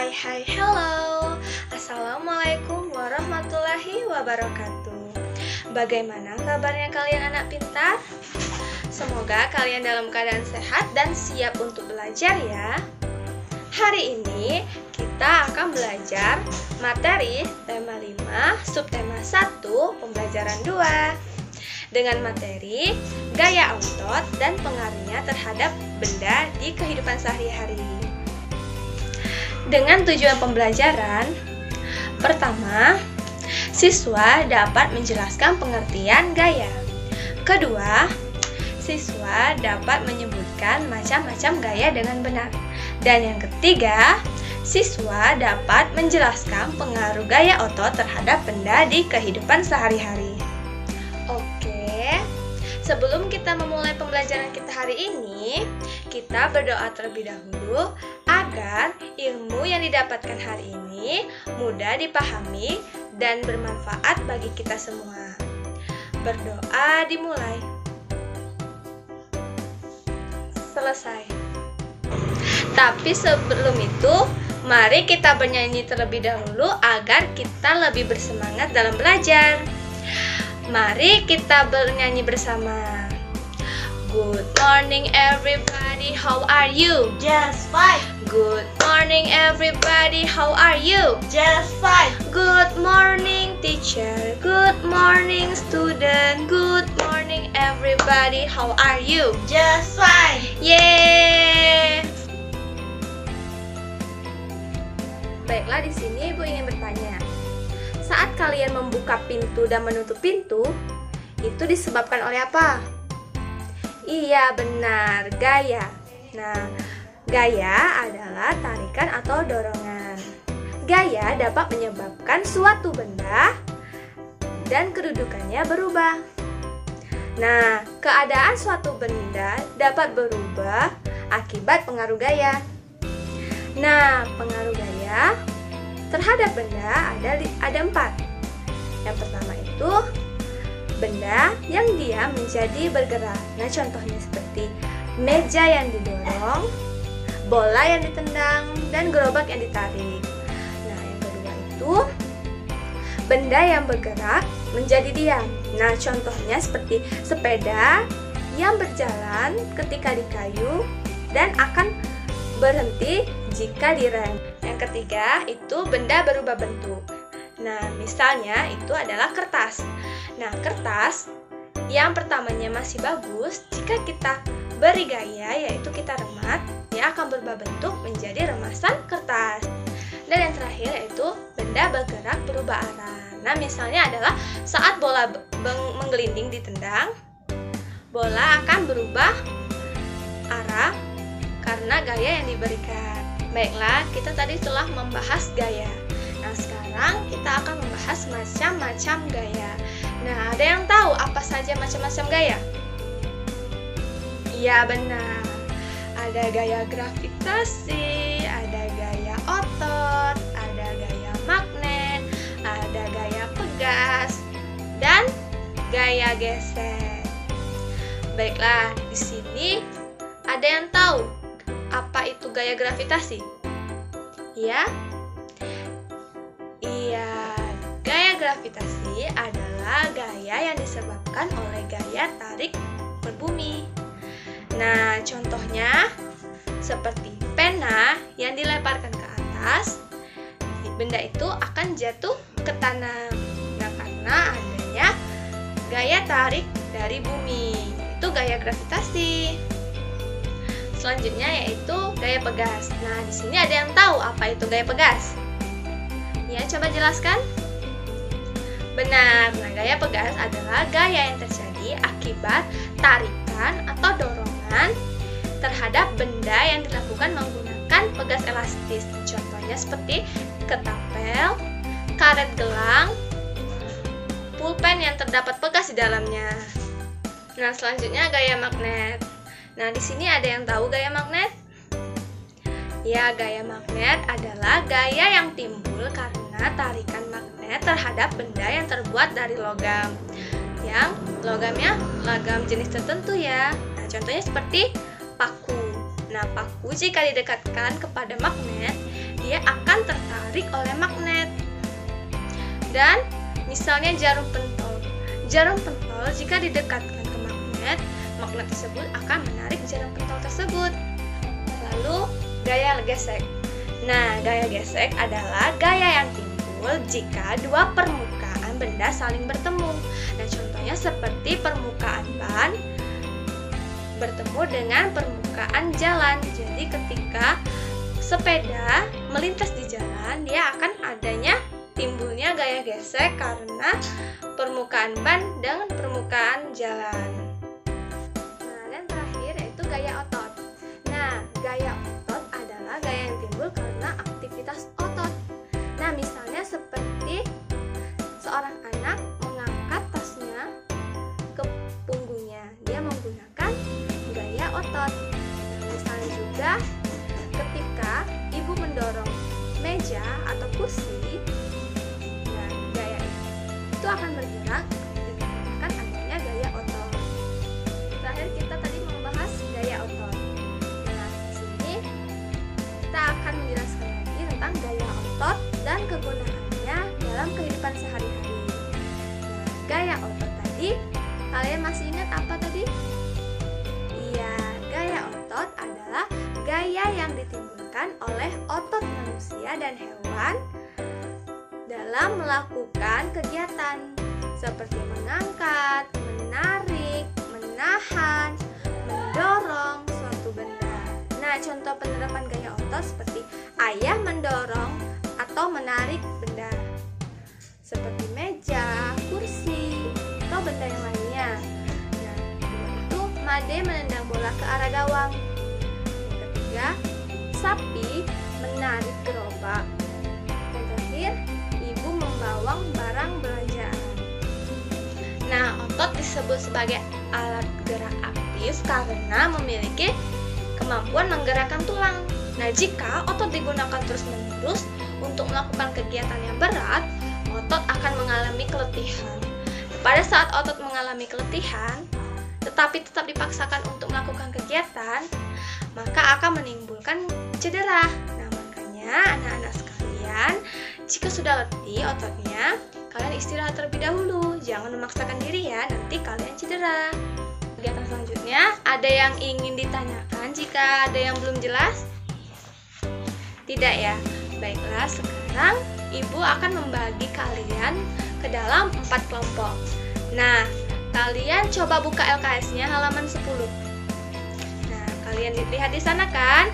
Hello. Assalamualaikum warahmatullahi wabarakatuh. Bagaimana kabarnya kalian anak pintar? Semoga kalian dalam keadaan sehat dan siap untuk belajar ya. Hari ini kita akan belajar materi tema 5, subtema 1, pembelajaran 2 dengan materi gaya otot dan pengaruhnya terhadap benda di kehidupan sehari-hari. Dengan tujuan pembelajaran, pertama, siswa dapat menjelaskan pengertian gaya. Kedua, siswa dapat menyebutkan macam-macam gaya dengan benar. Dan yang ketiga, siswa dapat menjelaskan pengaruh gaya otot terhadap benda di kehidupan sehari-hari. Oke, sebelum kita memulai pembelajaran kita hari ini, kita berdoa terlebih dahulu agar ilmu yang didapatkan hari ini mudah dipahami dan bermanfaat bagi kita semua. Berdoa dimulai. Selesai. Tapi sebelum itu, mari kita bernyanyi terlebih dahulu agar kita lebih bersemangat dalam belajar. Mari kita bernyanyi bersama. Good morning everybody, how are you? Just fine. Good morning everybody, how are you? Just fine. Good morning teacher, good morning student, good morning everybody, how are you? Just fine. Yeay! Baiklah, di sini Ibu ingin bertanya. Saat kalian membuka pintu dan menutup pintu, itu disebabkan oleh apa? Iya, benar, gaya. Nah, gaya adalah tarikan atau dorongan. Gaya dapat menyebabkan suatu benda dan kedudukannya berubah. Nah, keadaan suatu benda dapat berubah akibat pengaruh gaya. Nah, pengaruh gaya terhadap benda ada 4. Yang pertama itu benda yang diam menjadi bergerak. Nah, contohnya seperti meja yang didorong, bola yang ditendang, dan gerobak yang ditarik. Nah, yang kedua itu benda yang bergerak menjadi diam. Nah, contohnya seperti sepeda yang berjalan ketika dikayu dan akan berhenti jika direm. Yang ketiga itu benda berubah bentuk. Nah, misalnya itu adalah kertas. Nah, kertas yang pertamanya masih bagus, jika kita beri gaya yaitu kita remat, dia akan berubah bentuk menjadi remasan kertas. Dan yang terakhir yaitu benda bergerak berubah arah. Nah, misalnya adalah saat bola menggelinding ditendang, bola akan berubah arah karena gaya yang diberikan. Baiklah, kita tadi telah membahas gaya. Nah, sekarang kita akan membahas macam-macam gaya. Nah, ada yang tahu apa saja macam-macam gaya? Iya, benar. Ada gaya gravitasi, ada gaya otot, ada gaya magnet, ada gaya pegas, dan gaya geser. Baiklah, di sini ada yang tahu apa itu gaya gravitasi? Ya? Iya, gaya gravitasi adalah gaya yang disebabkan oleh gaya tarik berbumi. Nah, contohnya seperti pena yang dilemparkan ke atas, benda itu akan jatuh ke tanah. Nah, karena adanya gaya tarik dari bumi, itu gaya gravitasi. Selanjutnya yaitu gaya pegas. Nah, di sini ada yang tahu apa itu gaya pegas? Ya, coba jelaskan. Benar. Nah, gaya pegas adalah gaya yang terjadi akibat tarikan atau dorongan terhadap benda yang dilakukan menggunakan pegas elastis. Contohnya seperti ketapel, karet gelang, pulpen yang terdapat pegas di dalamnya. Nah, selanjutnya gaya magnet. Nah, di sini ada yang tahu gaya magnet? Ya, gaya magnet adalah gaya yang timbul karena tarikan magnet terhadap benda yang terbuat dari logam. Yang logamnya logam jenis tertentu ya. Nah, contohnya seperti paku. Nah, paku jika didekatkan kepada magnet, dia akan tertarik oleh magnet. Dan misalnya jarum pentol. Jarum pentol jika didekatkan ke magnet, magnet tersebut akan menarik jarum pentol tersebut. Lalu gaya gesek. Nah, gaya gesek adalah gaya yang timbul jika dua permukaan benda saling bertemu. Nah, contohnya seperti permukaan ban bertemu dengan permukaan jalan. Jadi ketika sepeda melintas di jalan, dia akan adanya timbulnya gaya gesek karena permukaan ban dengan permukaan jalan. Nah, dan terakhir yaitu gaya otot. Nah, gaya otot adalah gaya yang timbul karena aktivitas otot. Nah, misalnya seperti seorang anak mengangkat tasnya ke punggungnya, dia menggunakan gaya otot. Nah, misalnya juga ketika ibu mendorong meja atau kursi, nah gaya itu akan bergerak dikarenakan adanya gaya otot. Terakhir kita tadi membahas gaya otot. Nah, di sini kita akan menjelaskan lagi tentang gaya otot dan kegunaannya dalam kehidupan sehari-hari. Nah, gaya otot tadi, kalian masih ingat apa tadi? Iya, gaya otot adalah gaya yang ditimbulkan oleh otot manusia dan hewan dalam melakukan kegiatan seperti mengangkat, menarik, menahan, mendorong suatu benda. Nah, contoh penerapan gaya otot seperti ayah mendorong atau menarik benda seperti meja, kursi, atau benda yang lainnya. Nah, kedua itu Made menendang bola ke arah gawang. Yang ketiga, sapi menarik gerobak. Dan terakhir, ibu membawang barang belanjaan. Nah, otot disebut sebagai alat gerak aktif karena memiliki kemampuan menggerakkan tulang. Nah, jika otot digunakan terus-menerus untuk melakukan kegiatan yang berat, otot akan mengalami keletihan. Pada saat otot mengalami keletihan, tetapi tetap dipaksakan untuk melakukan kegiatan, maka akan menimbulkan cedera. Nah, makanya anak-anak sekalian, jika sudah letih ototnya, kalian istirahat terlebih dahulu. Jangan memaksakan diri ya, nanti kalian cedera. Kegiatan selanjutnya, ada yang ingin ditanyakan jika ada yang belum jelas? Tidak ya? Baiklah, sekarang Ibu akan membagi kalian ke dalam 4 kelompok. Nah, kalian coba buka LKS-nya halaman 10. Nah, kalian lihat di sana kan?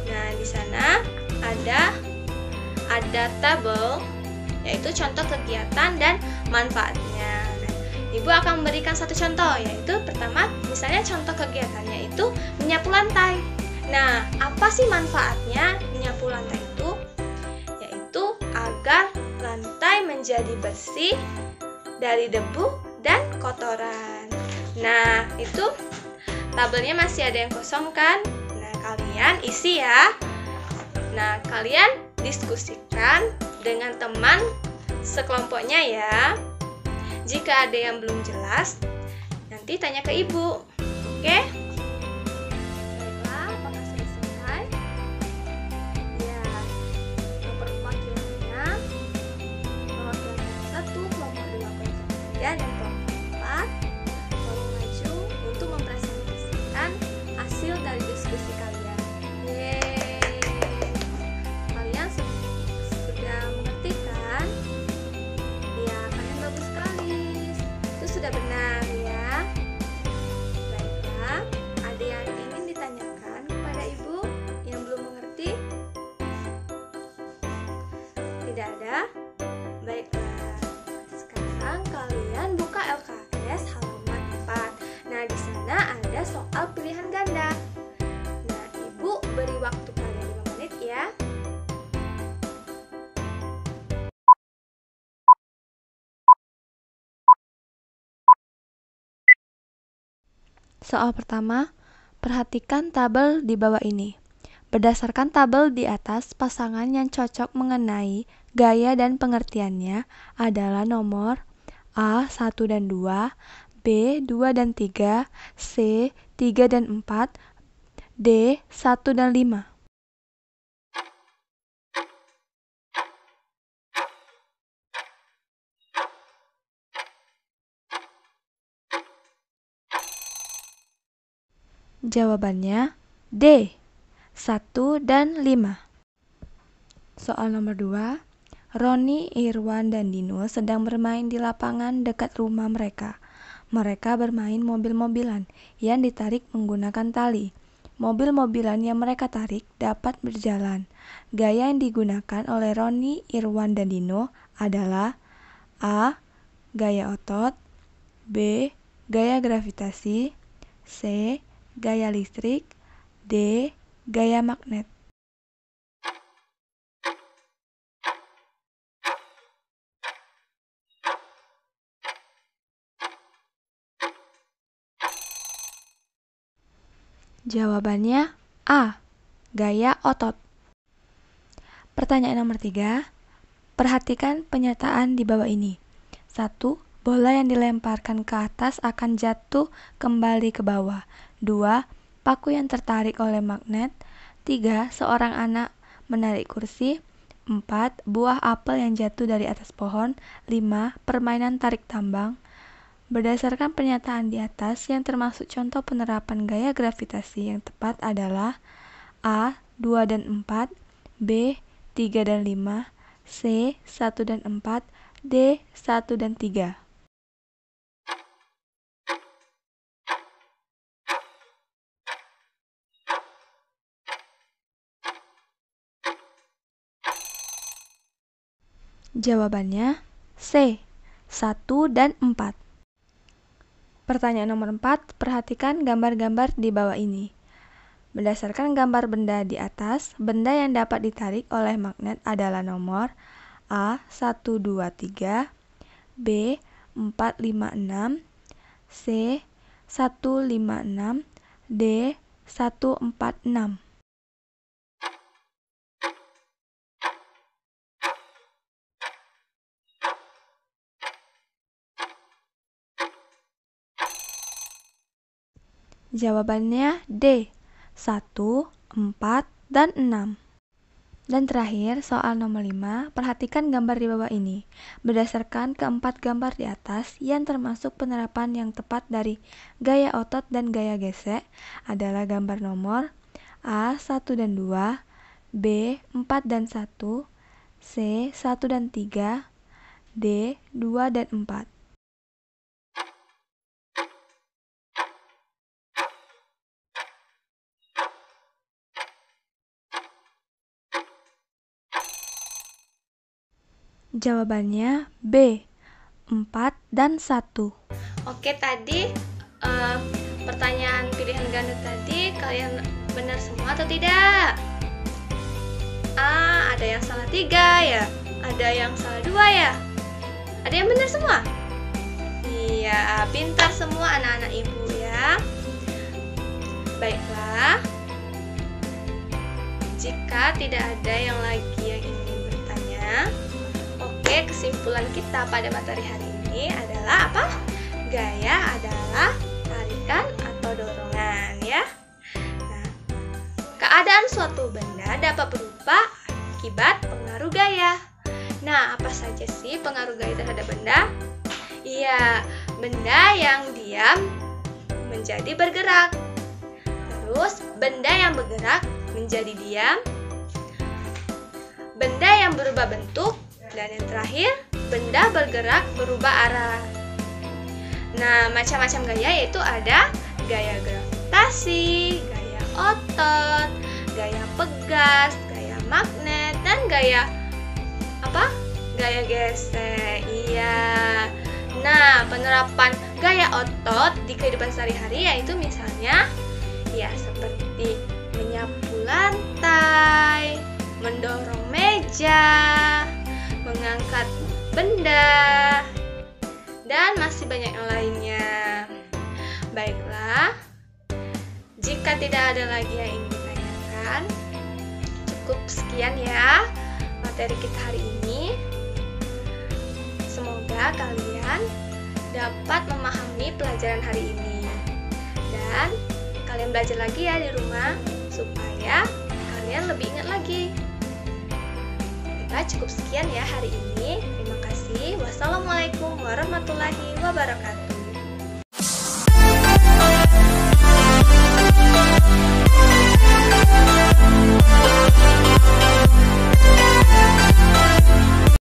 Nah, di sana ada tabel, yaitu contoh kegiatan dan manfaatnya. Nah, Ibu akan memberikan satu contoh, yaitu pertama, misalnya contoh kegiatannya itu menyapu lantai. Nah, apa sih manfaatnya menyapu lantai itu? Yaitu agar lantai menjadi bersih dari debu dan kotoran. Nah, itu tabelnya masih ada yang kosong kan? Nah, kalian isi ya. Nah, kalian diskusikan dengan teman sekelompoknya ya. Jika ada yang belum jelas, nanti tanya ke ibu. Oke? Baiklah, apakah sudah selesai? Ya, nomor perwakilannya perwakilan kelompok 1, kelompok 2, kelompok 3, dan kelompok 4 mau maju untuk mempresentasikan hasil dari diskusi kalian. Yeay! Kalian sudah mengerti kan? Ya, kalian bagus sekali. Itu sudah benar ya. Baiklah, ada yang ingin ditanyakan kepada ibu yang belum mengerti? Tidak ada? Baiklah. Sekarang kalian buka LKS halaman 4. Nah, di sana ada soal pilihan ganda. Nah, ibu beri waktu kalian 5 menit ya. Soal pertama, perhatikan tabel di bawah ini. Berdasarkan tabel di atas, pasangan yang cocok mengenai gaya dan pengertiannya adalah nomor A 1 dan 2, B 2 dan 3, C 3 dan 4, D 1 dan 5. Jawabannya D. 1 dan 5. Soal nomor 2. Roni, Irwan, dan Dino sedang bermain di lapangan dekat rumah mereka. Mereka bermain mobil-mobilan yang ditarik menggunakan tali. Mobil-mobilan yang mereka tarik dapat berjalan. Gaya yang digunakan oleh Roni, Irwan, dan Dino adalah A. Gaya otot, B. Gaya gravitasi, C. Gaya listrik, D. Gaya magnet. Jawabannya A. Gaya otot. Pertanyaan nomor 3. Perhatikan pernyataan di bawah ini. 1. Bola yang dilemparkan ke atas akan jatuh kembali ke bawah. 2. Paku yang tertarik oleh magnet. 3. Seorang anak menarik kursi. 4. Buah apel yang jatuh dari atas pohon. 5. Permainan tarik tambang. Berdasarkan pernyataan di atas, yang termasuk contoh penerapan gaya gravitasi yang tepat adalah A. 2 dan 4, B. 3 dan 5, C. 1 dan 4, D. 1 dan 3. Jawabannya C. 1 dan 4. Pertanyaan nomor 4, perhatikan gambar-gambar di bawah ini. Berdasarkan gambar benda di atas, benda yang dapat ditarik oleh magnet adalah nomor A. 1, 2, 3, B. 4, 5, 6, C. 1, 5, 6, D. 1, 4, 6. Jawabannya D. 1, 4, dan 6. Dan terakhir, soal nomor 5, perhatikan gambar di bawah ini. Berdasarkan keempat gambar di atas, yang termasuk penerapan yang tepat dari gaya otot dan gaya gesek adalah gambar nomor A. 1 dan 2, B. 4 dan 1, C. 1 dan 3, D. 2 dan 4. Jawabannya B. 4 dan 1. Oke, tadi pertanyaan pilihan ganda tadi kalian benar semua atau tidak? Ada yang salah 3 ya? Ada yang salah 2 ya? Ada yang benar semua? Iya, pintar semua anak-anak ibu ya. Baiklah, jika tidak ada yang lagi yang ingin bertanya, oke, kesimpulan kita pada materi hari ini adalah apa? Gaya adalah tarikan atau dorongan ya. Nah, keadaan suatu benda dapat berupa akibat pengaruh gaya. Nah, apa saja sih pengaruh gaya terhadap benda? Iya, benda yang diam menjadi bergerak. Terus, benda yang bergerak menjadi diam. Benda yang berubah bentuk. Dan yang terakhir, benda bergerak berubah arah. Nah, macam-macam gaya yaitu ada gaya gravitasi, gaya otot, gaya pegas, gaya magnet, dan gaya apa? Gaya gesek. Iya. Nah, penerapan gaya otot di kehidupan sehari-hari yaitu misalnya ya seperti menyapu lantai, mendorong meja, mengangkat benda, dan masih banyak yang lainnya. Baiklah, jika tidak ada lagi yang ingin ditanyakan, cukup sekian ya materi kita hari ini. Semoga kalian dapat memahami pelajaran hari ini dan kalian belajar lagi ya di rumah supaya kalian lebih ingat lagi. Cukup sekian ya hari ini. Terima kasih. Wassalamualaikum warahmatullahi wabarakatuh.